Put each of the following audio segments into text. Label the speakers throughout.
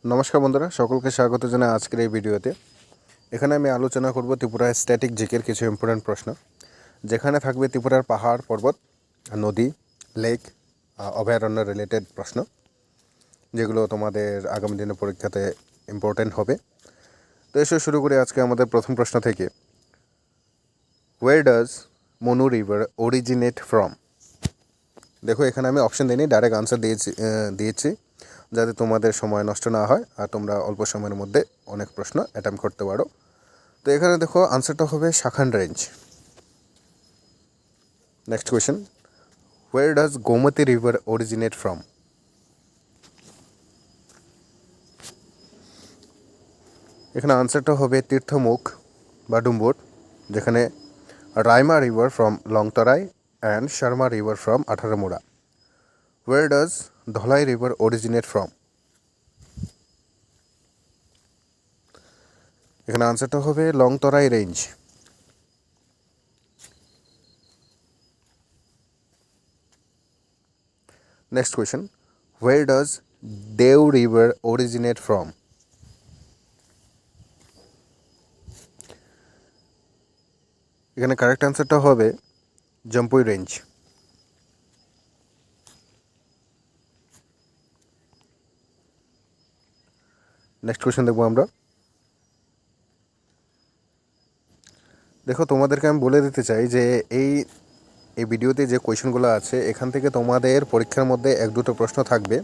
Speaker 1: নমস্কার বন্ধুরা, সকলকে স্বাগত জানাই আজকের এই ভিডিওতে। এখানে আমি আলোচনা করব ত্রিপুরার স্ট্যাটিক জিকের কিছু ইম্পর্টেন্ট প্রশ্ন, যেখানে থাকবে ত্রিপুরার পাহাড়, পর্বত, নদী, লেক, অভয়ারণ্য রিলেটেড প্রশ্ন, যেগুলো তোমাদের আগামী দিনে পরীক্ষাতে ইম্পর্টেন্ট হবে। তো এসে শুরু করি আজকে আমাদের প্রথম প্রশ্ন থেকে। Where does Manu river originate from? দেখো, এখানে আমি অপশন দিইনি, ডাইরেক্ট আনসার দিয়েছি যাতে তোমাদের সময় নষ্ট না হয় আর তোমরা অল্প সময়ের মধ্যে অনেক প্রশ্ন অ্যাটেম্প করতে পারো। তো এখানে দেখো আনসারটা হবে Sakhan range. Next question, where does Gomati river originate from? এখানে আনসারটা হবে তীর্থমুখ বা ডুম্বুর, যেখানে Raima river from Longtharai and Sarma river from Atharamura. Where does Dhalai river originate from? এখানে আনসারটা হবে Longtharai range. Next question, where does Deo river originate from? এখানে কারেক্ট আনসারটা হবে জম্পুই রেঞ্জ। নেক্সট কোয়েশ্চেন দেখবো আমরা। দেখো, তোমাদেরকে আমি বলে দিতে চাই যে এই ভিডিওতে যে কোয়েশ্চেনগুলো আছে, এখান থেকে তোমাদের পরীক্ষার মধ্যে এক দুটো প্রশ্ন থাকবে,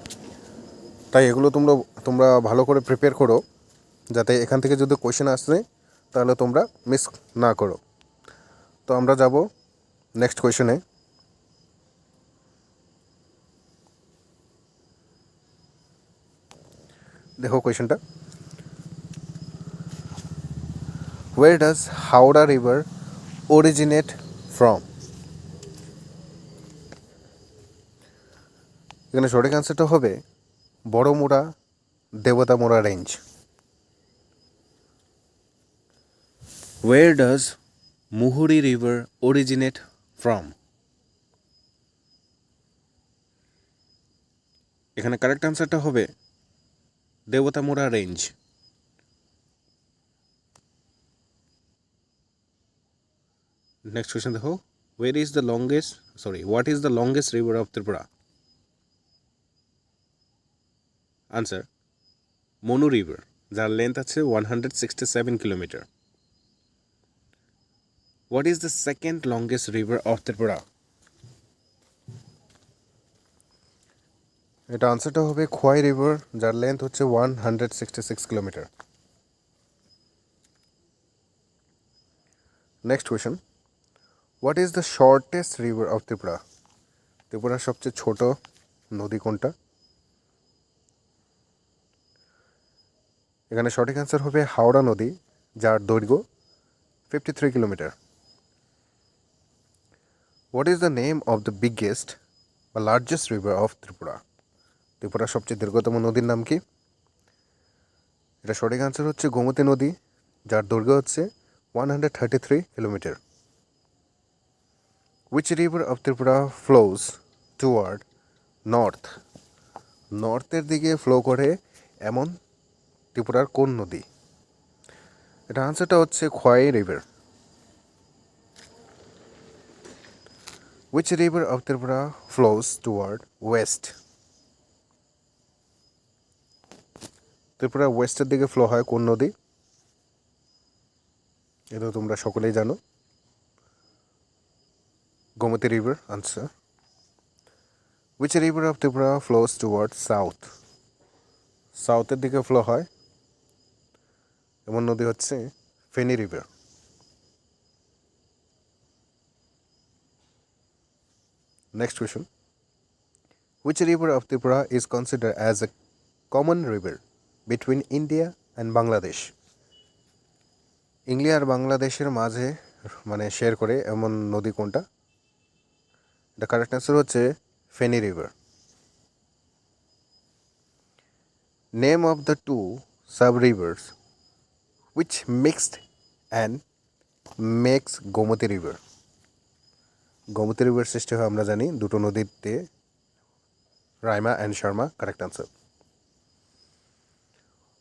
Speaker 1: তাই এগুলো তোমরা ভালো করে প্রিপেয়ার করো, যাতে এখান থেকে যদি কোয়েশ্চেন আসে তাহলে তোমরা মিস না করো। তো আমরা যাব নেক্সট কোয়েশ্চেনে। দেখো কোয়েশ্চেনটা, where does Haora river originate from? এখানে সঠিক অ্যান্সারটা হবে বড়মুড়া দেবতামুড়া range. Where does Muhuri river originate from? এখানে কারেক্ট অ্যান্সারটা হবে দেবতামুড়া রেঞ্জ। নেক্সট কোয়েশ্চেন দেখো, what is the longest river of Tripura? Answer Manu river, যার লেন্থ আছে 167 kilometre. What is the second longest river of Tripura? এটা আনসারটা হবে খোয়াই রিভার, যার লেন্থ হচ্ছে 166 kilometre. Next question, what is the shortest river of Tripura? ত্রিপুরার সবচেয়ে ছোট নদী কোনটা? এখানে সঠিক অ্যান্সার হবে হাওড়া নদী, যার দৈর্ঘ্য 53 kilometre. What is the name of the biggest বা লার্জেস্ট রিভার অফ ত্রিপুরা? ত্রিপুরার সবচেয়ে দীর্ঘতম নদীর নাম কি? এটা সঠিক অ্যান্সার হচ্ছে গোমতী নদী, যার দৈর্ঘ্য হচ্ছে 133 kilometre. Which river of Tripura flows toward north? নর্থের দিকে ফ্লো করে এমন ত্রিপুরার কোন নদী? এটা আনসারটা হচ্ছে Khowai river. Which river of Tripura flows toward west? Tripura ওয়েস্টের দিকে ফ্লো হয় কোন নদী? এটা তোমরা সকলেই জানো, Gomati river answer. Which river of Tripura flows toward south? সাউথের দিকে ফ্লো হয় এমন নদী হচ্ছে Feni river. Next question, which river of Tripura is considered as a common river between India and Bangladesh? India আর বাংলাদেশের মাঝে শেয়ার করে এমন নদী কোনটা? দ্য কারেক্ট অ্যান্সার হচ্ছে Feni river. Name of the two sub rivers which mixed and makes Gomati river? Gomati river সৃষ্টি হয় আমরা জানি দুটো নদীতে, Raima and Sarma. Correct answer.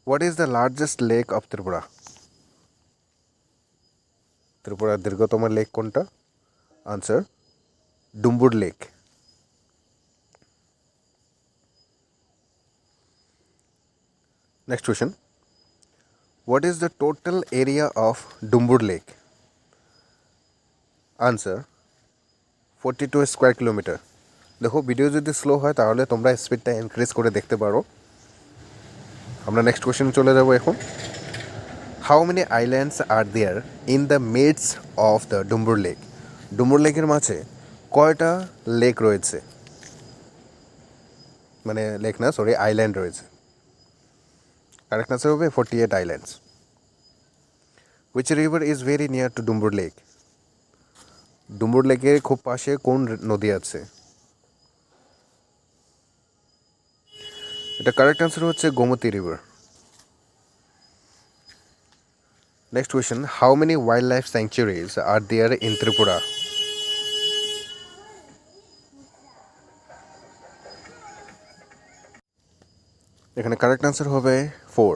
Speaker 1: What is the largest lake of Tripura? ত্রিপুরার দীর্ঘতম লেক কোনটা? Answer Dumbur lake. Next question, what is the total area of Dumbur lake? Answer 42 square kilometre. দেখো ভিডিও যদি স্লো হয় তাহলে তোমরা স্পিডটা ইনক্রিজ করে দেখতে পারো। আমরা নেক্সট কোয়েশ্চেন চলে যাব এখন। How many islands are there in the midst of the Dumbur lake? Dumbur লেকের মাঝে কয়টা লেক রয়েছে? মানে লেক না, সরি, আইল্যান্ড রয়েছে। কারেক্ট আনসার হবে 48 islands. Which river is very near to Dumbur lake? Dumbur লেকের খুব পাশে কোন নদী আছে? এটা কারেক্ট আনসার হচ্ছে Gomati river. Next question, how many wildlife sanctuaries are there in Tripura? এখানে কারেক্ট আনসার হবে 4,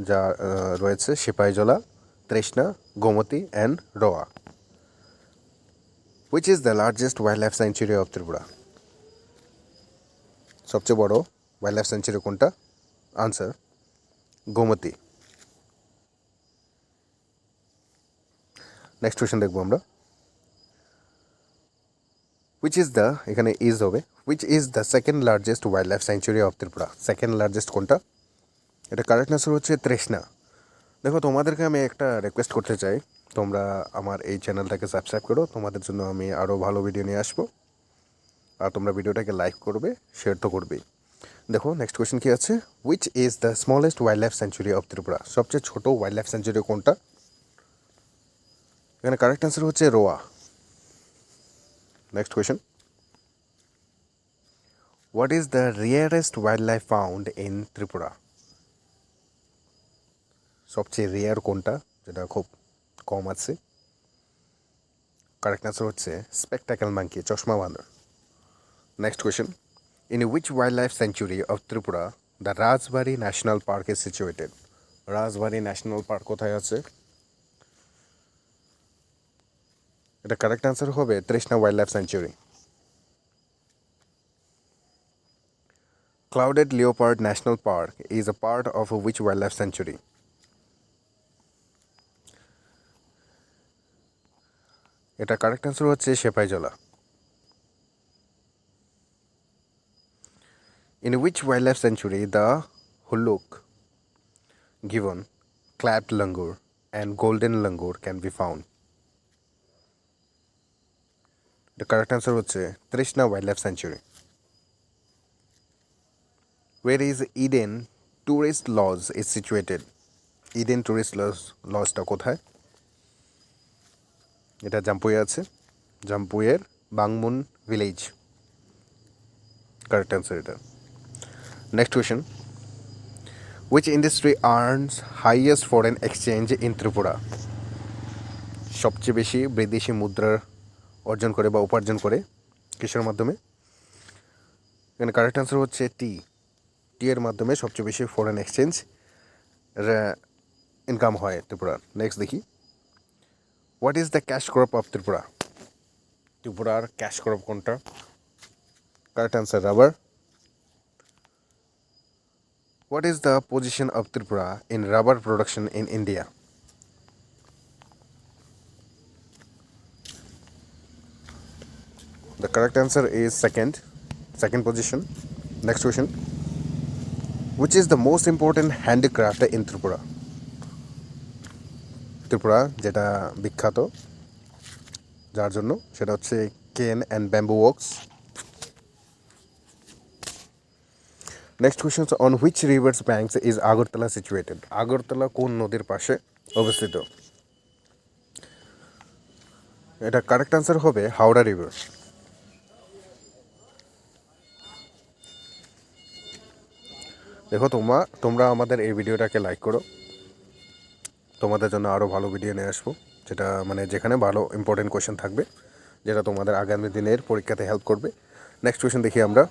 Speaker 1: যা রয়েছে Sepahijala, Trishna, Gomati and Rowa. Which is the largest wildlife sanctuary of Tripura? সবচেয়ে বড় ওয়াইল্ড লাইফ স্যাংচুরি কোনটা? আনসার গোমতী। নেক্সট কোয়েশ্চেন দেখবো আমরা। হুইচ ইজ দ্য, এখানে ইজ হবে, which is the second largest wildlife sanctuary of Tripura? Second largest কোনটা? এটা কারেক্ট আনসার হচ্ছে তৃষ্ণা। দেখো তোমাদেরকে আমি একটা রিকোয়েস্ট করতে চাই, তোমরা আমার এই চ্যানেলটাকে সাবস্ক্রাইব করো, তোমাদের জন্য আমি আরও ভালো ভিডিও নিয়ে আসবো। আর তোমরা ভিডিওটাকে লাইক করবে, শেয়ার তো করবেই। দেখো নেক্সট কোয়েশ্চেন কী আছে, which is the smallest wild life sanctuary of Tripura? সবচেয়ে ছোটো ওয়াইল্ড লাইফ স্যাংচুরি কোনটা? এখানে কারেক্ট আনসার হচ্ছে Rowa. Next question, what is the rarest wildlife found in Tripura? সবচেয়ে রেয়ার কোনটা, যেটা খুব কম আছে? কারেক্ট আনসার হচ্ছে স্পেকটাকেল মাঙ্কি, চশমা বাঁদর। Next question, in which wildlife sanctuary of Tripura the Rajbari national park is situated? Rajbari national park কোথায় আছে? এটা কারেক্ট আনসার হবে Trishna wildlife sanctuary. Clouded leopard national park is a part of which wildlife sanctuary? এটা correct answer হচ্ছে Sepahijala. In which wildlife sanctuary the Huluk, gibbon, clapped langur, and golden langur can be found? The correct answer হচ্ছে Trishna Wildlife Sanctuary. Where is Eden Tourist Lodge is situated? Eden Tourist Lodge টা কোথায়? এটা জাম্পুয়ে আছে, জাম্পুয়ের বাংমুন village. Correct answer এটা। Next question, which industry earns highest foreign exchange in Tripura? সবচেয়ে বেশি বিদেশি মুদ্রার অর্জন করে বা উপার্জন করে কিসের মাধ্যমে? এখানে কারেক্ট আনসার হচ্ছে টি এর মাধ্যমে সবচেয়ে বেশি ফরেন এক্সচেঞ্জ ইনকাম হয় ত্রিপুরার। নেক্সট দেখি, what is the cash crop of Tripura? ত্রিপুরার ক্যাশ ক্রপ কোনটা? Correct answer rubber. What is the position of Tripura in rubber production in India? The correct answer is second position. Next question, which is the most important handicraft in Tripura? ত্রিপুরা যেটা বিখ্যাত যার জন্য সেটা হচ্ছে cane and bamboo works. Next question, on which rivers banks is Agartala situated? Agartala কোন নদীর পাশে অবস্থিত? এটা কারেক্ট আনসার হবে হাওড়া রিভার। দেখো তোমরা আমাদের এই ভিডিওটাকে লাইক করো, তোমাদের জন্য আরও ভালো ভিডিও নিয়ে আসবো, যেটা মানে যেখানে ভালো ইম্পর্টেন্ট কোয়েশ্চেন থাকবে, যেটা তোমাদের আগামী দিনের পরীক্ষাতে হেল্প করবে। নেক্সট কোয়েশ্চেন দেখি আমরা,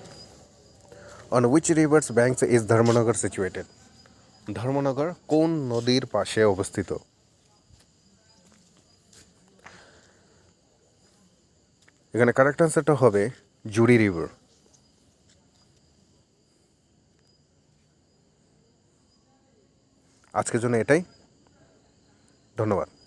Speaker 1: on which rivers banks is Dharmanagar situated? Dharmanagar কোন নদীর পাশে অবস্থিত? এখানে কারেক্ট অ্যান্সারটা হবে জুড়ি রিভার। আজকের জন্য এটাই, ধন্যবাদ।